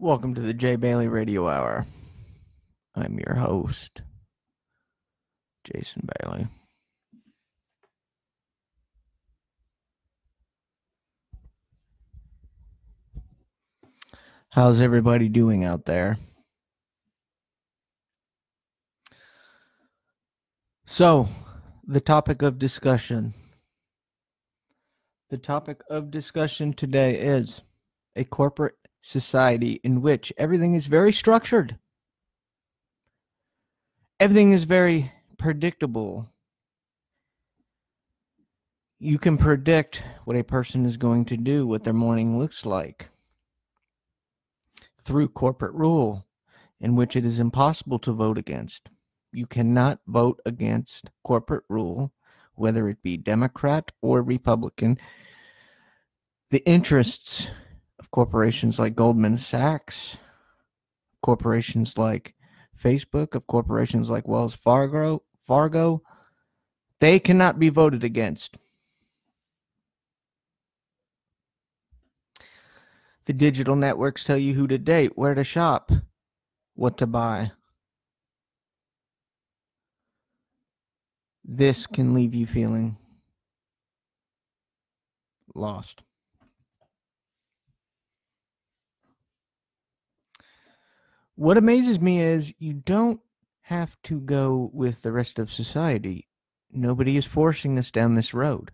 Welcome to the Jay Bailey Radio Hour. I'm your host, Jason Bailey. How's everybody doing out there? So, the topic of discussion. The topic of discussion today is a corporate society in which everything is very structured. Everything is very predictable. You can predict what a person is going to do, what their morning looks like, through corporate rule, in which it is impossible to vote against. You cannot vote against corporate rule, whether it be Democrat or Republican. The interests of corporations like Goldman Sachs, corporations like Facebook, of corporations like Wells Fargo, they cannot be voted against. The digital networks tell you who to date, where to shop, what to buy. This can leave you feeling lost. What amazes me is you don't have to go with the rest of society. Nobody is forcing us down this road.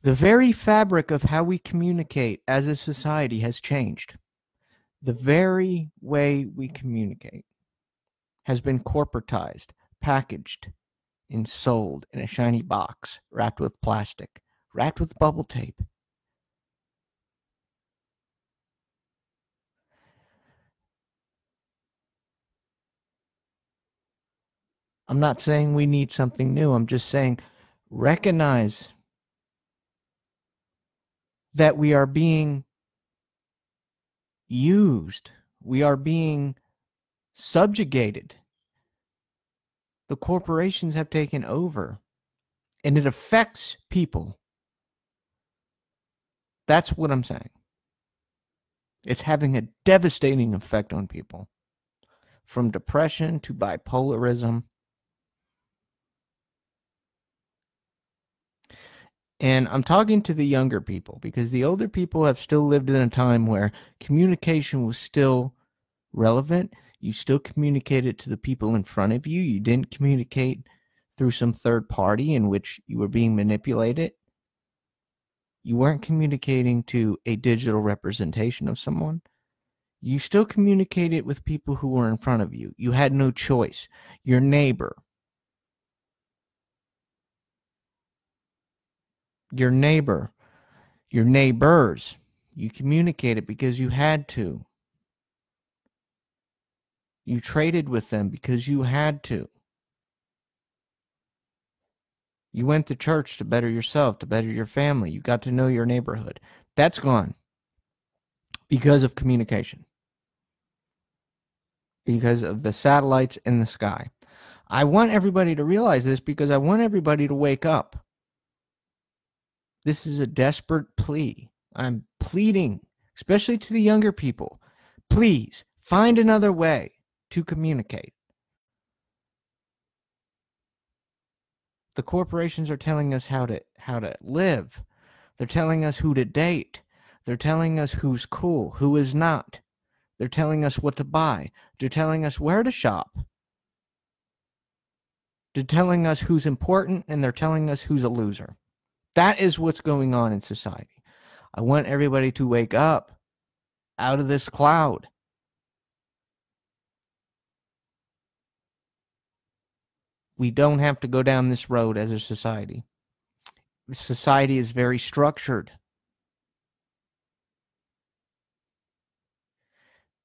The very fabric of how we communicate as a society has changed. The very way we communicate has been corporatized, packaged, and sold in a shiny box, wrapped with plastic, wrapped with bubble tape. I'm not saying we need something new. I'm just saying recognize that we are being used. We are being subjugated. The corporations have taken over, and it affects people. That's what I'm saying. It's having a devastating effect on people, from depression to bipolarism. And I'm talking to the younger people because the older people have still lived in a time where communication was still relevant. You still communicated to the people in front of you. You didn't communicate through some third party in which you were being manipulated. You weren't communicating to a digital representation of someone. You still communicated with people who were in front of you. You had no choice. Your neighbor, your neighbors, you communicated because you had to. You traded with them because you had to. You went to church to better yourself, to better your family. You got to know your neighborhood. That's gone because of communication, because of the satellites in the sky. I want everybody to realize this because I want everybody to wake up. This is a desperate plea. I'm pleading, especially to the younger people. Please find another way to communicate. The corporations are telling us how to live. They're telling us who to date. They're telling us who's cool, who is not. They're telling us what to buy. They're telling us where to shop. They're telling us who's important, and they're telling us who's a loser. That is what's going on in society. I want everybody to wake up out of this cloud. We don't have to go down this road as a society. Society is very structured.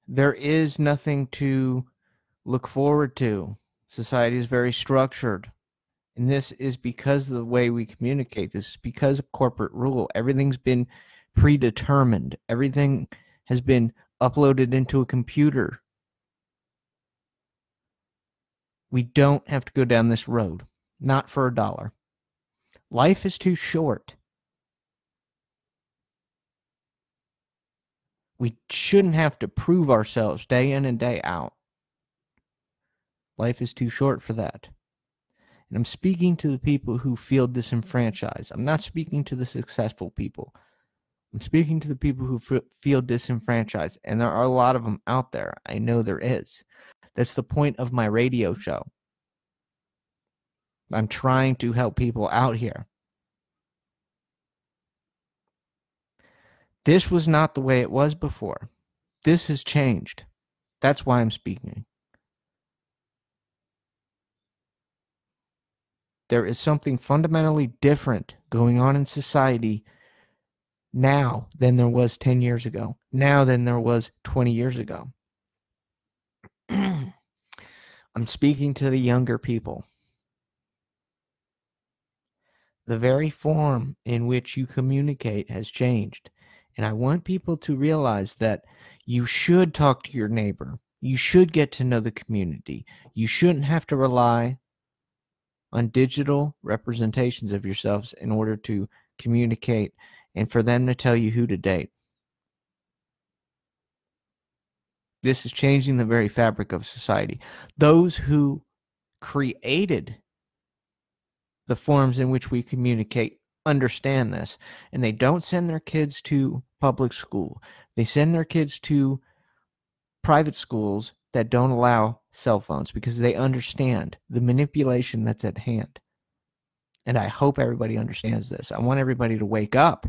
There is nothing to look forward to. Society is very structured. And this is because of the way we communicate. This is because of corporate rule. Everything's been predetermined. Everything has been uploaded into a computer. We don't have to go down this road. Not for $1. Life is too short We shouldn't have to prove ourselves day in and day out. Life is too short for that. And I'm speaking to the people who feel disenfranchised. I'm not speaking to the successful people. I'm speaking to the people who feel disenfranchised. And there are a lot of them out there. I know there is. That's the point of my radio show. I'm trying to help people out here. This was not the way it was before. This has changed. That's why I'm speaking. There is something fundamentally different going on in society now than there was 10 years ago, now than there was 20 years ago. I'm speaking to the younger people. The very form in which you communicate has changed. And I want people to realize that you should talk to your neighbor. You should get to know the community. You shouldn't have to rely on digital representations of yourselves in order to communicate and for them to tell you who to date. This is changing the very fabric of society. Those who created the forms in which we communicate understand this, and they don't send their kids to public school. They send their kids to private schools that don't allow cell phones because they understand the manipulation that's at hand. And I hope everybody understands this. I want everybody to wake up.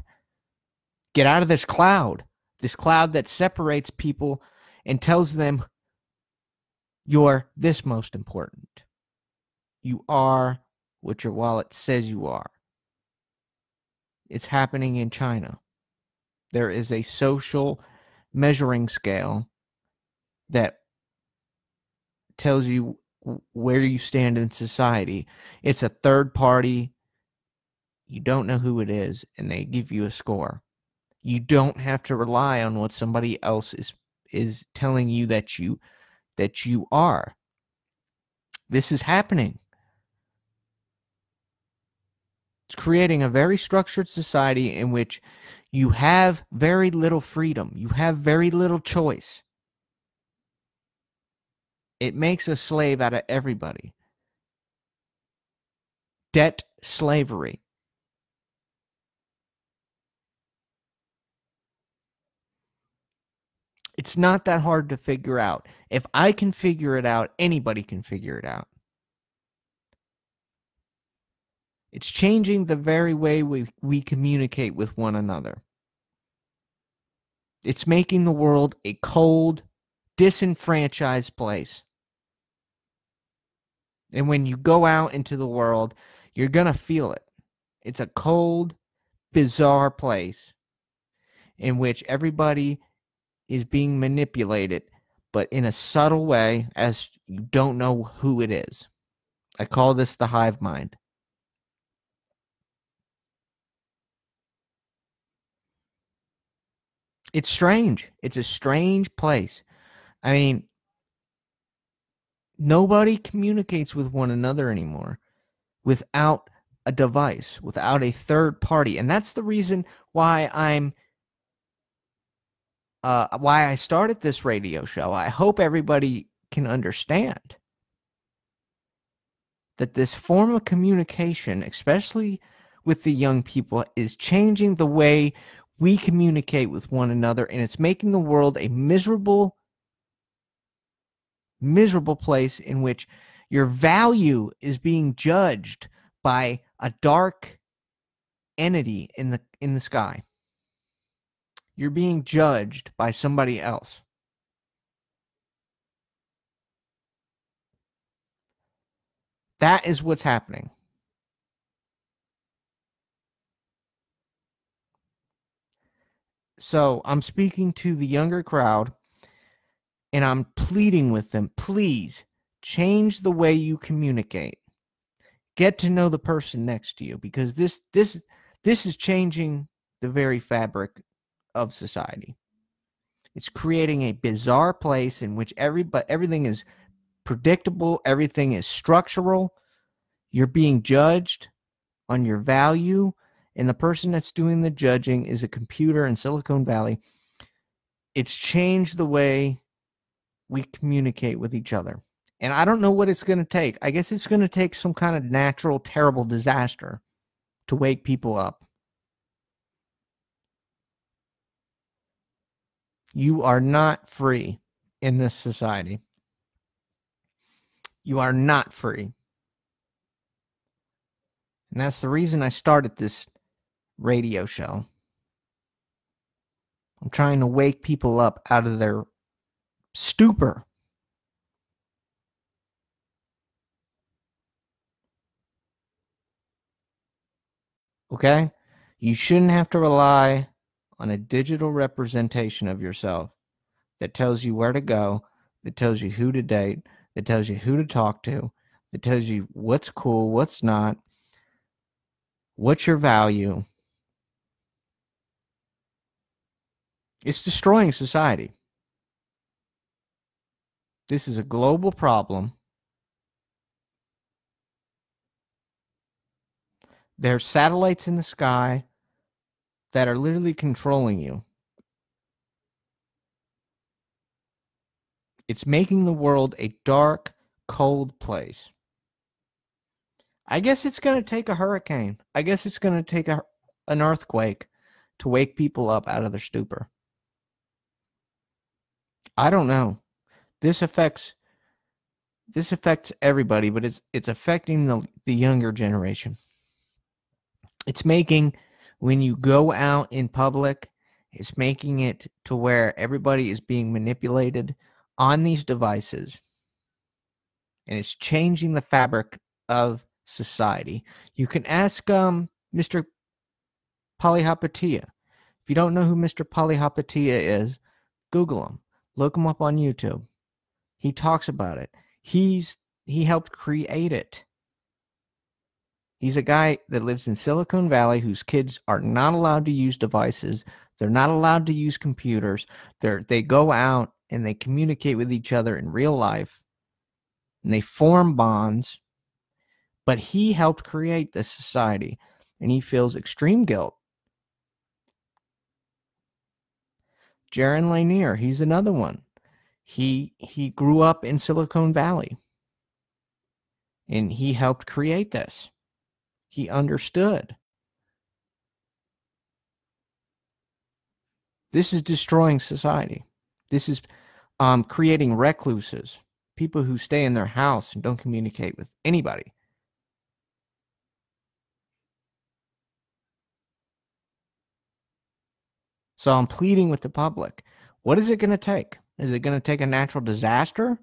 Get out of this cloud that separates people and tells them you're this most important. You are what your wallet says you are. It's happening in China. There is a social measuring scale that tells you where you stand in society. It's a third party. You don't know who it is, and they give you a score. You don't have to rely on what somebody else is telling you that you are. This is happening. It's creating a very structured society in which you have very little freedom. You have very little choice. It makes a slave out of everybody. Debt slavery. It's not that hard to figure out. If I can figure it out, anybody can figure it out. It's changing the very way we communicate with one another. It's making the world a cold, disenfranchised place. And when you go out into the world, you're going to feel it. It's a cold, bizarre place in which everybody is being manipulated, but in a subtle way as you don't know who it is. I call this the hive mind. It's strange. It's a strange place. I mean, nobody communicates with one another anymore without a device, without a third party. And that's the reason why why I started this radio show. I hope everybody can understand that this form of communication, especially with the young people, is changing the way we communicate with one another, and it's making the world a miserable place in which your value is being judged by a dark entity in the sky. You're being judged by somebody else. That is what's happening. So I'm speaking to the younger crowd, and I'm pleading with them, please change the way you communicate. Get to know the person next to you, because this is changing the very fabric of society. It's creating a bizarre place in which everything is predictable, everything is structural. You're being judged on your value, and the person that's doing the judging is a computer in Silicon Valley. It's changed the way we communicate with each other. And I don't know what it's going to take. I guess it's going to take some kind of natural, terrible disaster to wake people up. You are not free in this society. You are not free. And that's the reason I started this radio show. I'm trying to wake people up out of their stupor. Okay? You shouldn't have to rely on a digital representation of yourself that tells you where to go, that tells you who to date, that tells you who to talk to, that tells you what's cool, what's not, what's your value. It's destroying society. This is a global problem. There's satellites in the sky that are literally controlling you. It's making the world a dark, cold place. I guess it's going to take a hurricane. I guess it's going to take an earthquake to wake people up out of their stupor. I don't know. This affects everybody, but it's affecting the younger generation. It's making, when you go out in public, it's making it to where everybody is being manipulated on these devices. And it's changing the fabric of society. You can ask Mr. Polyhopatia. If you don't know who Mr. Polyhopatia is, Google him. Look him up on YouTube. He talks about it. He helped create it. He's a guy that lives in Silicon Valley whose kids are not allowed to use devices. They're not allowed to use computers. They go out and they communicate with each other in real life. And they form bonds. But he helped create this society. And he feels extreme guilt. Jaron Lanier, he's another one. He grew up in Silicon Valley. And he helped create this. He understood. This is destroying society. This is creating recluses, people who stay in their house and don't communicate with anybody. So I'm pleading with the public. What is it going to take? Is it going to take a natural disaster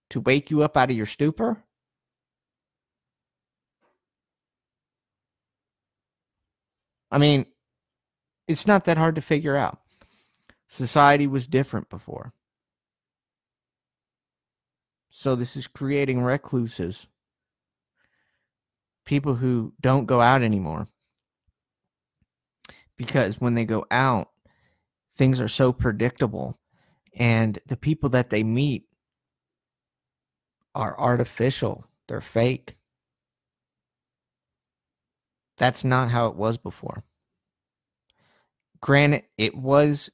to wake you up out of your stupor? I mean, it's not that hard to figure out. Society was different before. So this is creating recluses, people who don't go out anymore. Because when they go out, things are so predictable. And the people that they meet are artificial. They're fake. That's not how it was before. Granted, it was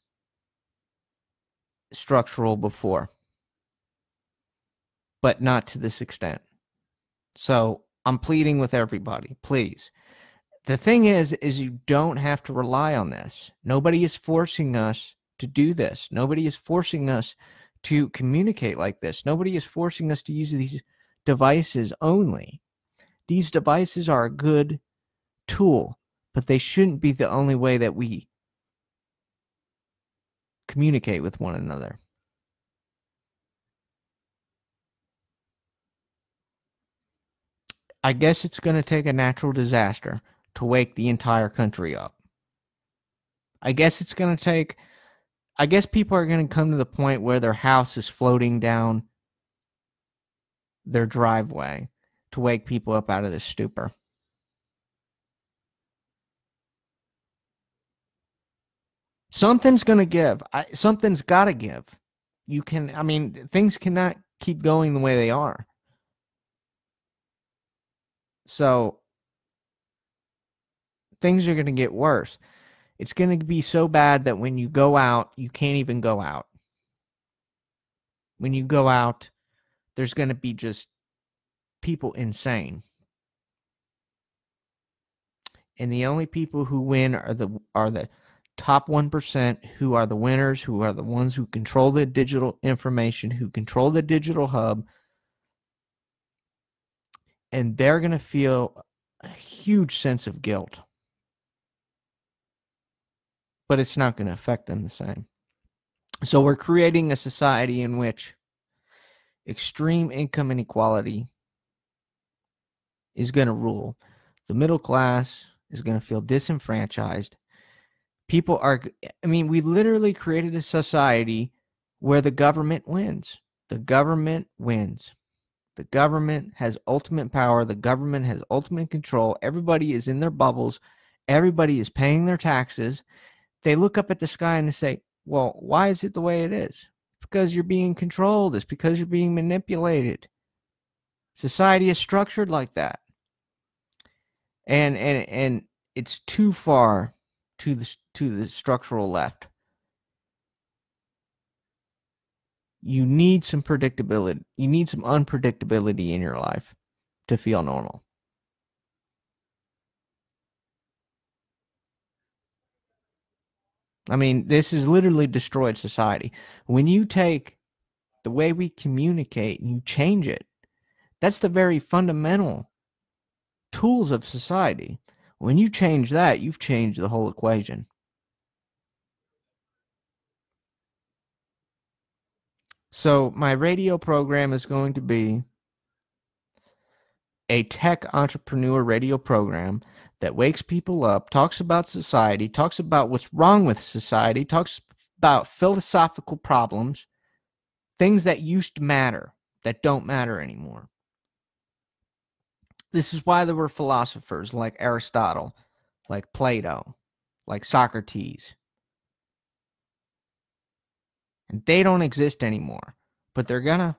structural before, but not to this extent. So I'm pleading with everybody, please. The thing is you don't have to rely on this. Nobody is forcing us to do this. Nobody is forcing us to communicate like this. Nobody is forcing us to use these devices only. These devices are a good tool, but they shouldn't be the only way that we communicate with one another. I guess it's going to take a natural disaster to wake the entire country up. I guess it's going to take, I guess people are going to come to the point where their house is floating down their driveway to wake people up out of this stupor. Something's going to give. Something's got to give. Things cannot keep going the way they are. So things are going to get worse. It's going to be so bad that when you go out, you can't even go out. When you go out, there's going to be just people insane. And the only people who win are the top 1%, who are the winners, who are the ones who control the digital information, who control the digital hub. And they're going to feel a huge sense of guilt. But it's not going to affect them the same. So we're creating a society in which extreme income inequality is going to rule. The middle class is going to feel disenfranchised. People are, we literally created a society where the government wins. The government wins. The government has ultimate power. The government has ultimate control. Everybody is in their bubbles. Everybody is paying their taxes. They look up at the sky and they say, well, why is it the way it is? Because you're being controlled. It's because you're being manipulated. Society is structured like that. And it's too far to the structural left. You need some predictability. You need some unpredictability in your life to feel normal. This has literally destroyed society. When you take the way we communicate and you change it, that's the very fundamental tools of society. When you change that, you've changed the whole equation. So my radio program is going to be a tech entrepreneur radio program that wakes people up, talks about society, talks about what's wrong with society, talks about philosophical problems, things that used to matter that don't matter anymore. This is why there were philosophers like Aristotle, like Plato, like Socrates. And they don't exist anymore. But there's going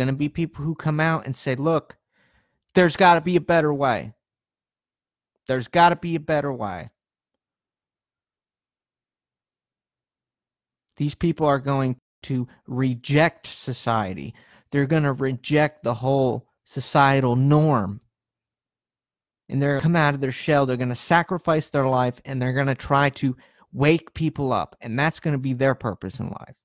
to be people who come out and say, look, there's got to be a better way. There's got to be a better way. These people are going to reject society. They're going to reject the whole societal norm. And they're going to come out of their shell. They're going to sacrifice their life, and they're going to try to wake people up. And that's going to be their purpose in life.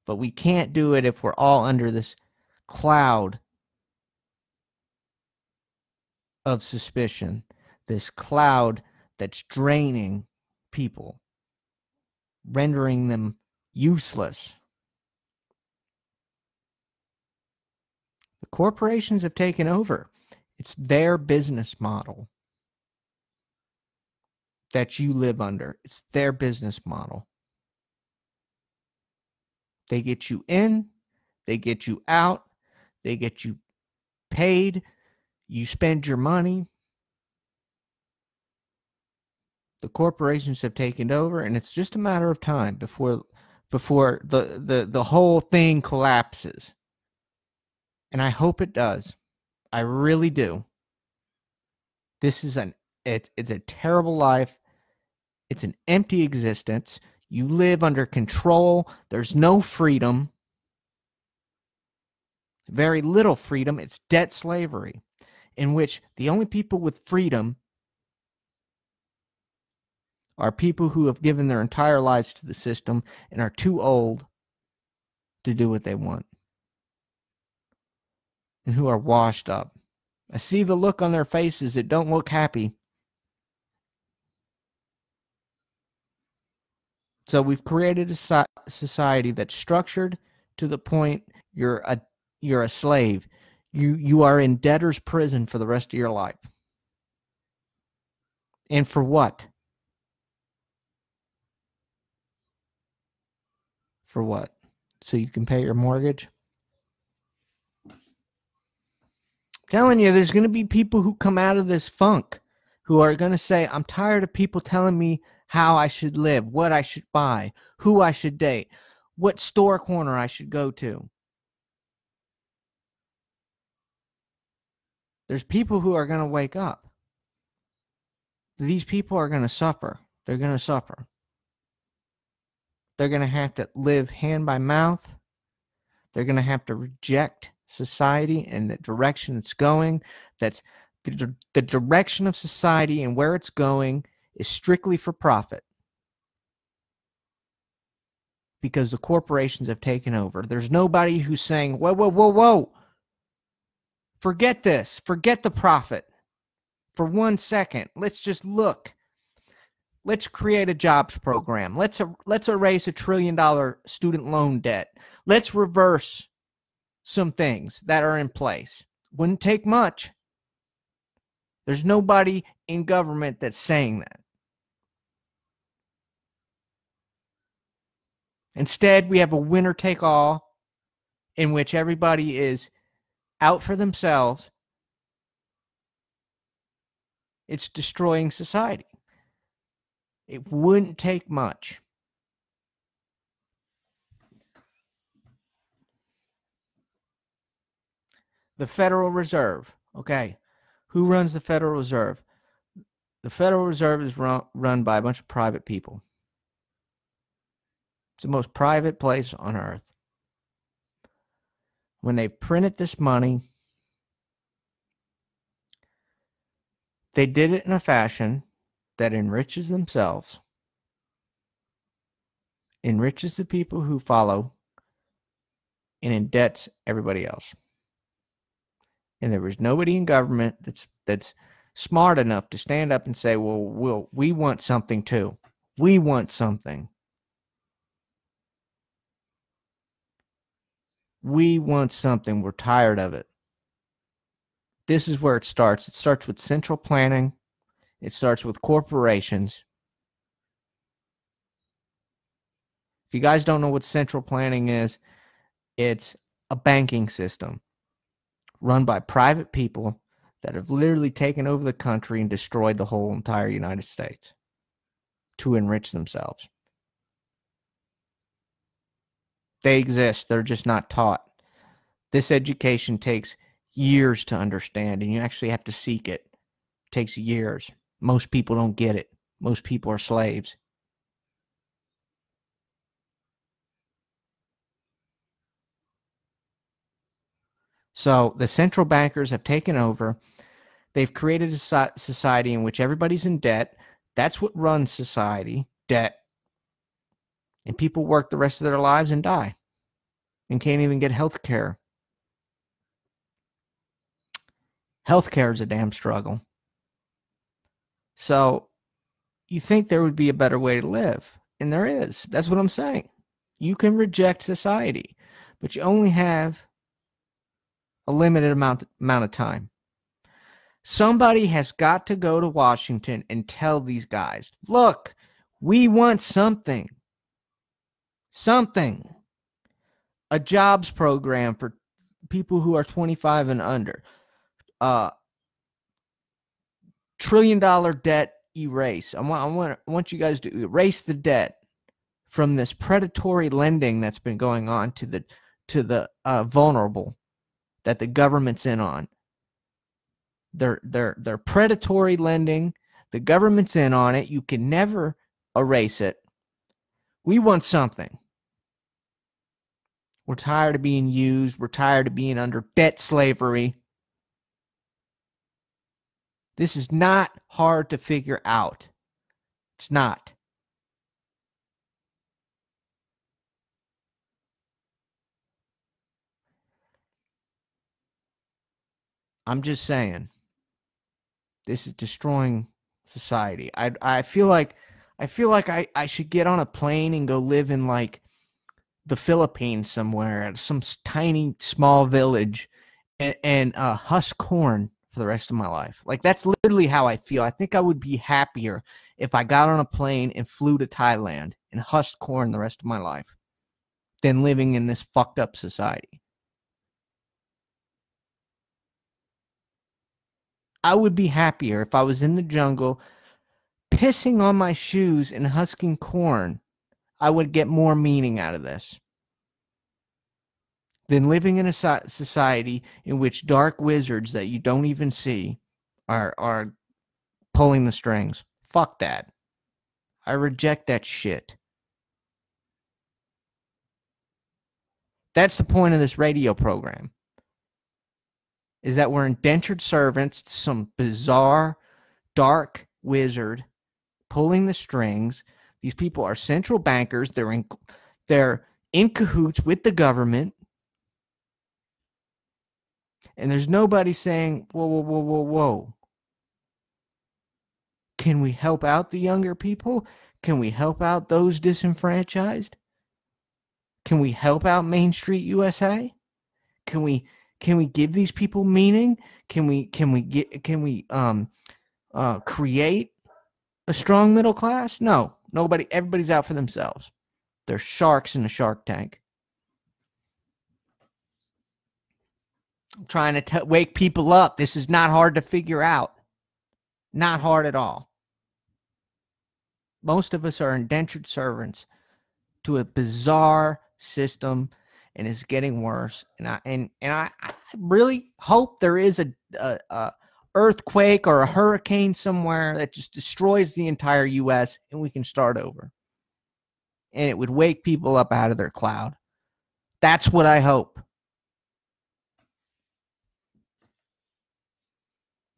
But we can't do it if we're all under this cloud of suspicion, this cloud that's draining people, rendering them useless. The corporations have taken over. It's their business model that you live under. It's their business model. They get you in, they get you out, they get you paid, you spend your money. The corporations have taken over, and it's just a matter of time before the whole thing collapses. And I hope it does. I really do. This is it's a terrible life. It's an empty existence. You live under control. There's no freedom. Very little freedom. It's debt slavery, in which the only people with freedom are people who have given their entire lives to the system and are too old to do what they want, and who are washed up. I see the look on their faces. It don't look happy. So we've created a society that's structured to the point you're a slave. You are in debtor's prison for the rest of your life. And for what? For what? So you can pay your mortgage? I'm telling you, there's going to be people who come out of this funk who are going to say, I'm tired of people telling me how I should live, what I should buy, who I should date, what store corner I should go to. There's people who are going to wake up. these people are going to suffer. They're going to suffer. They're going to have to live hand by mouth. They're going to have to reject society and the direction it's going. That's the direction of society and where it's going is strictly for profit because the corporations have taken over. There's nobody who's saying, whoa, whoa, whoa, whoa. Forget this. Forget the profit. For 1 second, let's just look. Let's create a jobs program. Let's erase $1 trillion student loan debt. Let's reverse some things that are in place. Wouldn't take much. There's nobody in government that's saying that. Instead, we have a winner take all in which everybody is out for themselves. It's destroying society. It wouldn't take much. The Federal Reserve. Okay. Who runs the Federal Reserve? The Federal Reserve is run by a bunch of private people. It's the most private place on earth. When they printed this money, they did it in a fashion that enriches themselves, enriches the people who follow, and indebts everybody else. And there was nobody in government that's smart enough to stand up and say, well, we want something too. We want something. We want something. We're tired of it. This is where it starts. It starts with central planning. It starts with corporations. If you guys don't know what central planning is, it's a banking system run by private people that have literally taken over the country and destroyed the whole entire United States to enrich themselves. They exist. They're just not taught. This education takes years to understand, and you actually have to seek it. It takes years. Most people don't get it. Most people are slaves. So the central bankers have taken over. They've created a society in which everybody's in debt. That's what runs society, debt. And people work the rest of their lives and die and can't even get health care. Health care is a damn struggle. So you think there would be a better way to live, and there is. That's what I'm saying. You can reject society, but you only have a limited amount of time. Somebody has got to go to Washington and tell these guys, look, we want something. Something. A jobs program for people who are 25 and under. $1 trillion debt erase. I want you guys to erase the debt from this predatory lending that's been going on to the vulnerable that the government's in on. They're predatory lending. The government's in on it. You can never erase it. We want something. We're tired of being used. We're tired of being under debt slavery. This is not hard to figure out. It's not. I'm just saying. This is destroying society. I feel like I should get on a plane and go live in like the Philippines somewhere at some tiny small village and husk corn for the rest of my life. Like that's literally how I feel. I think I would be happier if I got on a plane and flew to Thailand and husked corn the rest of my life than living in this fucked up society. I would be happier if I was in the jungle pissing on my shoes and husking corn. I would get more meaning out of this than living in a society in which dark wizards that you don't even see are pulling the strings. Fuck that. I reject that shit. That's the point of this radio program, is that we're indentured servants to some bizarre, dark wizard pulling the strings. These people are central bankers. They're in cahoots with the government. And there's nobody saying, whoa, whoa, whoa, whoa, whoa. Can we help out the younger people? Can we help out those disenfranchised? Can we help out Main Street USA? Can we give these people meaning? Can we create a strong middle class? No, nobody. Everybody's out for themselves. They're sharks in a shark tank. I'm trying to wake people up. This is not hard to figure out. Not hard at all. Most of us are indentured servants to a bizarre system, and it's getting worse. And I really hope there is a earthquake or a hurricane somewhere that just destroys the entire U.S. and we can start over. And it would wake people up out of their cloud. That's what I hope.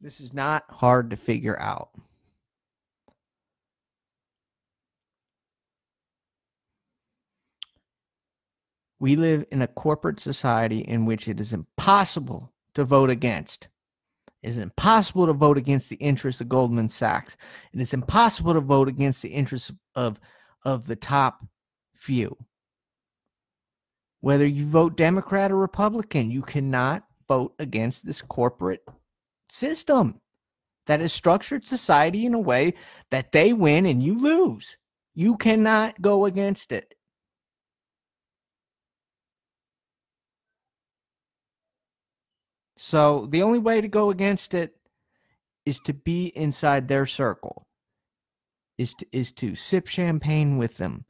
This is not hard to figure out. We live in a corporate society in which it is impossible to vote against. It is impossible to vote against the interests of Goldman Sachs. It is impossible to vote against the interests of the top few. Whether you vote Democrat or Republican, you cannot vote against this corporate system that has structured society in a way that they win and you lose. You cannot go against it. So the only way to go against it is to be inside their circle, is to sip champagne with them,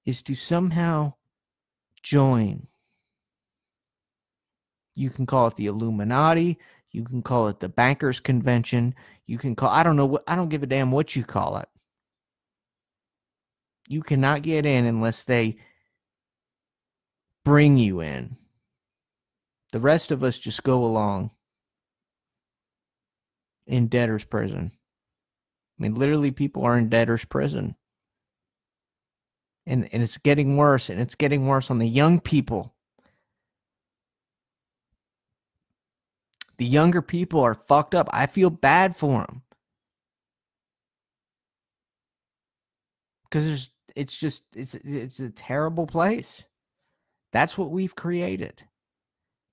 is to somehow join. You can call it the Illuminati, you can call it the Bankers Convention, you can call, I don't give a damn what you call it. You cannot get in unless they bring you in. The rest of us just go along in debtor's prison. I mean, literally, people are in debtor's prison. And it's getting worse, and it's getting worse on the young people. The younger people are fucked up. I feel bad for them. Because it's a terrible place. That's what we've created.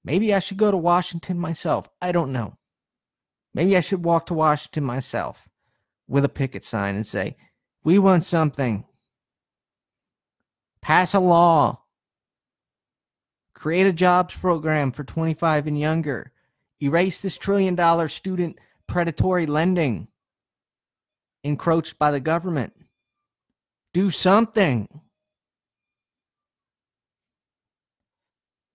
Maybe I should go to Washington myself. I don't know. Maybe I should walk to Washington myself with a picket sign and say, we want something. Pass a law. Create a jobs program for 25 and younger. Erase this $1 trillion student predatory lending encroached by the government. Do something.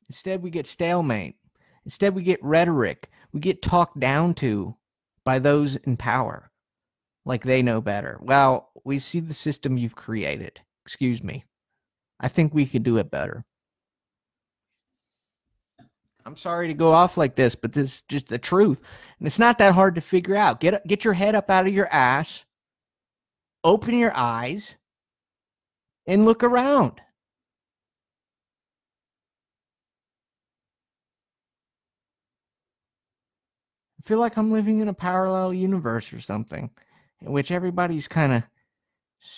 Instead, we get stalemate. Instead, we get rhetoric. We get talked down to by those in power, like they know better. Well, we see the system you've created. Excuse me. I think we could do it better. I'm sorry to go off like this, but this is just the truth. And it's not that hard to figure out. Get your head up out of your ass, open your eyes, and look around. I feel like I'm living in a parallel universe or something, in which everybody's kind of,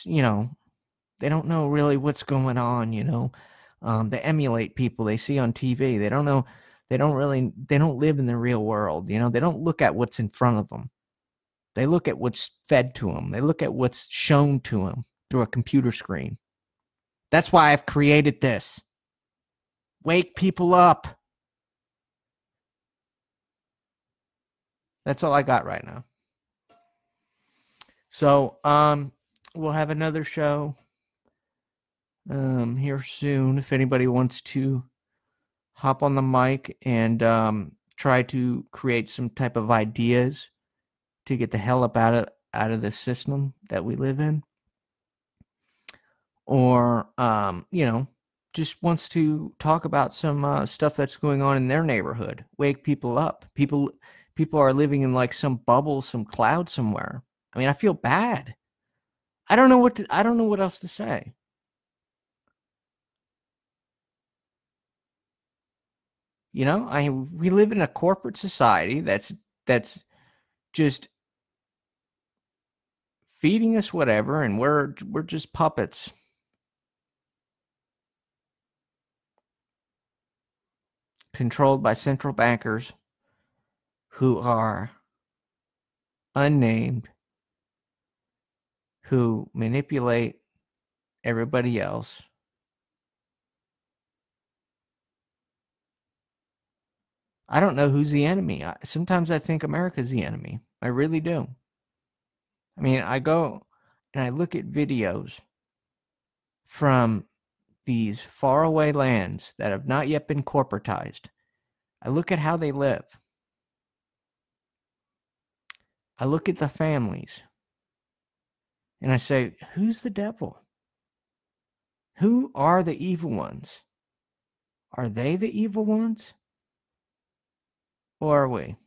they don't know really what's going on, They emulate people they see on TV. They don't know, they don't live in the real world, They don't look at what's in front of them. They look at what's fed to them. They look at what's shown to them through a computer screen. That's why I've created this. Wake people up. That's all I got right now. So, we'll have another show here soon. If anybody wants to hop on the mic and try to create some type of ideas to get the hell up out out of this system that we live in, or just wants to talk about some stuff that's going on in their neighborhood, wake people up. People are living in like some bubble, some cloud somewhere. I mean, I feel bad. I don't know what else to say. We live in a corporate society that's just feeding us whatever, and we're just puppets. Controlled by central bankers who are unnamed, who manipulate everybody else. I don't know who's the enemy. Sometimes I think America's the enemy. I really do. I mean, I go and I look at videos from these faraway lands that have not yet been corporatized. I look at how they live. I look at the families. And I say, who's the devil? Who are the evil ones? Are they the evil ones? Or are we?